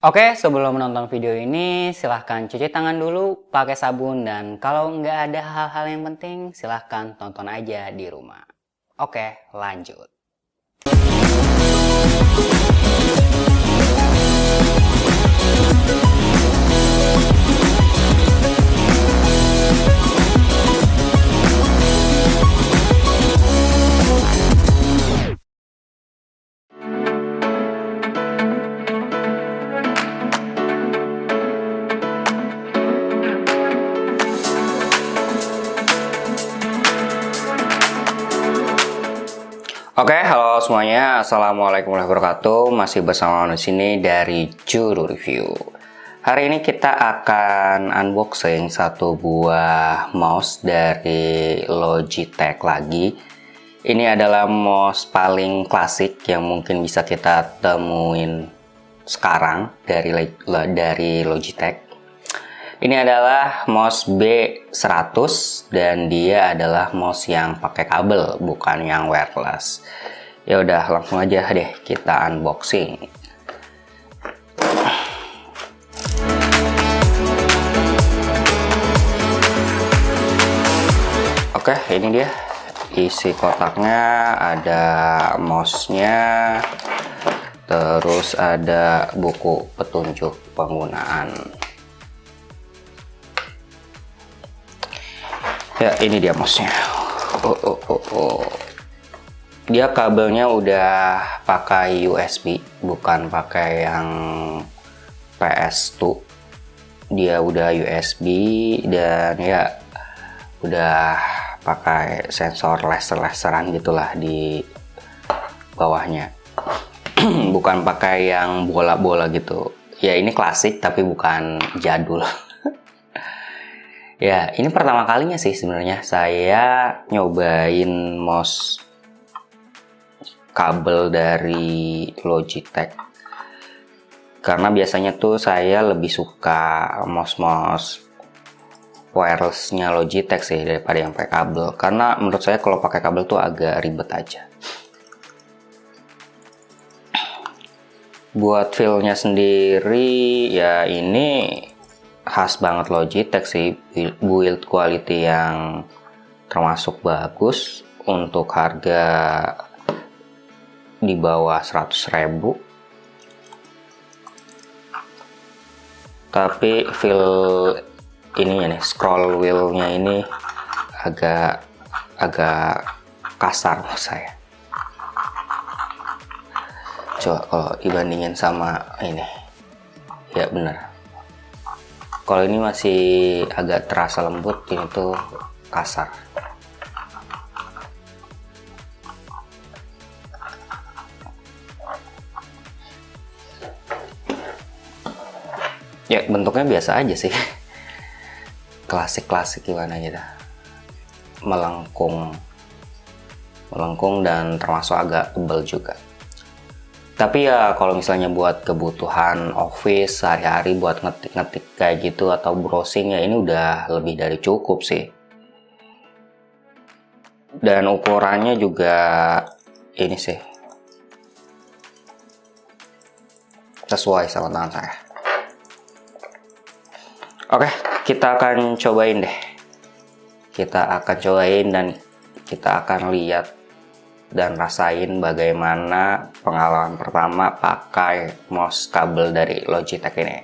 Oke, sebelum menonton video ini, silahkan cuci tangan dulu pakai sabun. Dan kalau nggak ada hal-hal yang penting, silahkan tonton aja di rumah. Oke, lanjut. Oke, halo semuanya. Assalamualaikum warahmatullahi wabarakatuh. Masih bersama di sini dari Juru Review. Hari ini kita akan unboxing satu buah mouse dari Logitech lagi. Ini adalah mouse paling klasik yang mungkin bisa kita temuin sekarang dari Logitech. Ini adalah mouse B100 dan dia adalah mouse yang pakai kabel, bukan yang wireless. Ya udah, langsung aja deh kita unboxing. Oke, ini dia isi kotaknya. Ada mouse-nya, terus ada buku petunjuk penggunaan. Ya, ini dia mouse-nya. Dia kabelnya udah pakai USB, bukan pakai yang PS2. Dia udah USB dan ya udah pakai sensor laser-laseran gitulah di bawahnya. Bukan pakai yang bola-bola gitu. Ya, ini klasik tapi bukan jadul. Ya, ini pertama kalinya sih sebenarnya saya nyobain mouse kabel dari Logitech. Karena biasanya tuh saya lebih suka mouse-mouse wireless-nya Logitech sih daripada yang pakai kabel. Karena menurut saya kalau pakai kabel tuh agak ribet aja. Buat feel-nya sendiri ya ini khas banget Logitech sih, build quality yang termasuk bagus untuk harga di bawah 100.000. Tapi feel ininya nih, scroll wheel-nya ini agak kasar menurut saya. Coba kalau dibandingin sama ini, ya bener. Kalau ini masih agak terasa lembut, ini tuh kasar. Ya, bentuknya biasa aja sih. Klasik-klasik gimana gitu. Melengkung dan termasuk agak tebal juga. Tapi ya kalau misalnya buat kebutuhan office sehari-hari buat ngetik-ngetik kayak gitu atau browsing ya ini udah lebih dari cukup sih. Dan ukurannya juga ini sih sesuai sama tangan saya. Oke, kita akan cobain deh. Kita akan cobain dan kita akan lihat dan rasain bagaimana pengalaman pertama pakai mouse kabel dari Logitech ini.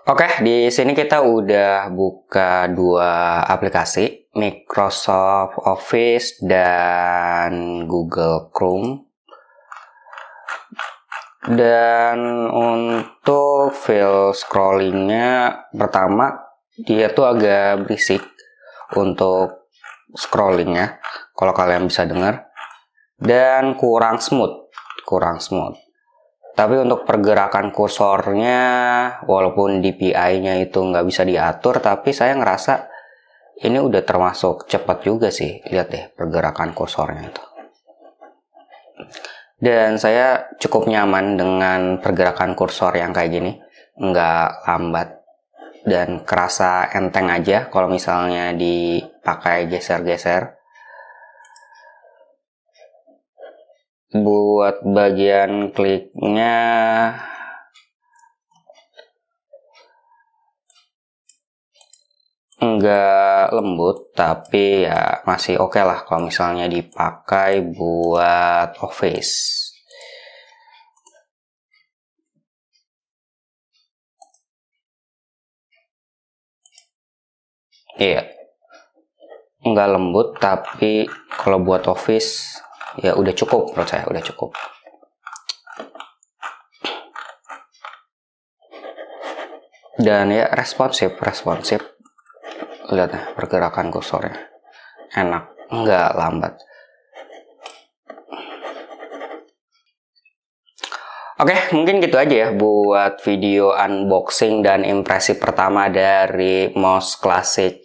Oke, di sini kita udah buka dua aplikasi, Microsoft Office dan Google Chrome. Dan untuk feel scrollingnya, pertama dia tuh agak berisik untuk scrollingnya kalau kalian bisa dengar, dan kurang smooth. Tapi untuk pergerakan kursornya, walaupun DPI-nya itu nggak bisa diatur, tapi saya ngerasa ini udah termasuk cepat juga sih. Lihat deh pergerakan kursornya itu. Dan saya cukup nyaman dengan pergerakan kursor yang kayak gini, nggak lambat dan kerasa enteng aja kalau misalnya dipakai geser-geser. buat bagian kliknya nggak lembut, tapi ya masih oke lah kalau misalnya dipakai buat office. Iya, nggak lembut, tapi kalau buat office ya udah cukup, menurut saya udah cukup. Dan ya responsif. Lihat nih pergerakan kursornya, enak, nggak lambat. Oke, mungkin gitu aja ya buat video unboxing dan impresi pertama dari mouse klasik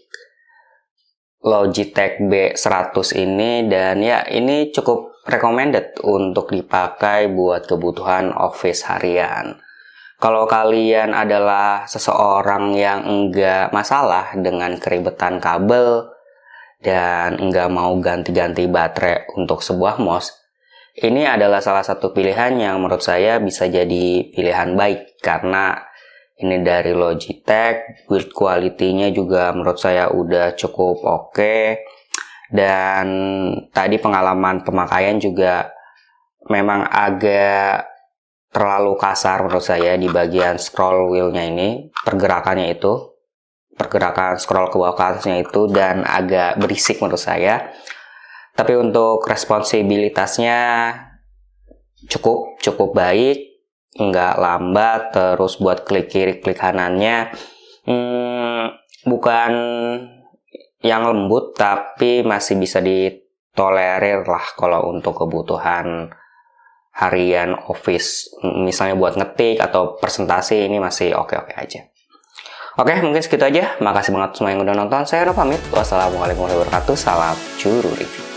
Logitech B100 ini. Dan ya, ini cukup recommended untuk dipakai buat kebutuhan office harian. Kalau kalian adalah seseorang yang enggak masalah dengan keribetan kabel dan enggak mau ganti-ganti baterai untuk sebuah mouse, ini adalah salah satu pilihan yang menurut saya bisa jadi pilihan baik, karena ini dari Logitech, build quality-nya juga menurut saya udah cukup oke. Dan tadi pengalaman pemakaian juga memang agak terlalu kasar menurut saya di bagian scroll wheel-nya ini, pergerakan scroll ke bawah ke atasnya itu, dan agak berisik menurut saya. Tapi untuk responsibilitasnya cukup baik, nggak lambat. Terus buat klik kiri klik kanannya bukan yang lembut, tapi masih bisa ditolerir lah kalau untuk kebutuhan harian office, misalnya buat ngetik atau presentasi, ini masih oke-oke aja. Oke, mungkin segitu aja. Makasih banget semua yang udah nonton. Saya udah pamit. Wassalamualaikum warahmatullahi wabarakatuh. Salam Juru Review.